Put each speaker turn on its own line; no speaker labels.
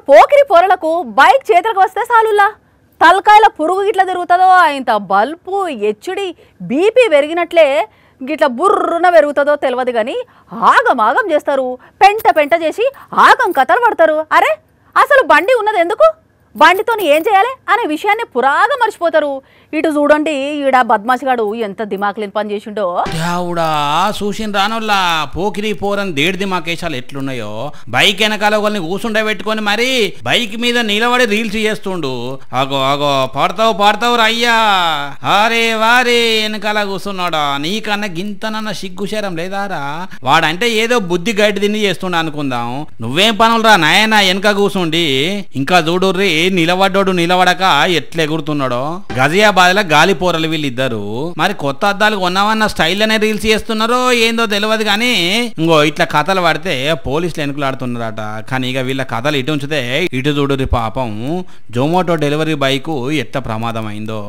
Pokiri పొరలకు bike చేతులకు వస్తే చాలులా తలకాయల పురుగు గిట్ల తిరుగుతుందో ఇంత బల్పు హెచ్డి బీపీ పెరిగినట్లే గిట్ల బుర్రున పెరుగుతుందో తెలియదు కానీ ఆగం చేస్తారు పెంట పెంట చేసి ఆగం కథలు పడతారు. అరే అసలు బండి ఉన్నది ఎందుకు, బండితో ఏం చేయాలి అనే విషయాన్ని పురాగా మర్చిపోతారు. ఇటు చూడండి ఈడ బద్మాషిగాడు ఎంత దిమాక్ లేని పని చేసిండో.
దేవుడా చూసిన రానోళ్ళ పోకిరి పోరని దేడి దిమాకేశాలు ఎట్లున్నాయో. బైక్ వెనకాల ఒకరిని కూసుండబెట్టుకొని మరి బైక్ మీద నిలబడి రీల్స్ చేస్తుండు. అగో పాడతావు రయ్యా, అరే వారే వెనకాల కూర్చున్నాడా, నీకన్నా గింతనన్న సిగ్గుశరం లేదారా? వాడంటే ఏదో బుద్ధి గడ్డి తిని చేస్తుండ అనుకుందాం, నువ్వేం పనులు రా నాయన వెనక కూర్చుండి. ఇంకా చూడుర్రి నిలబడ్డాడు నిలబడక ఎట్లా ఎగురుతున్నాడో. గజియాబాద్లో గాలి పోరలు వీళ్ళిద్దరు. మరి కొత్త అద్దాలు కొన్నామన్న స్టైల్ అనే రీల్స్ చేస్తున్నారో ఏందో తెలియదు కానీ ఇంకో ఇట్లా కథలు పడితే పోలీసులు ఎనుకులాడుతున్నారట. కానీ ఇక వీళ్ళ కథలు ఇటు ఉంచితే ఇటు చూడుర్రి పాపం జొమాటో డెలివరీ బైక్ ఎట్లా ప్రమాదం అయిందో.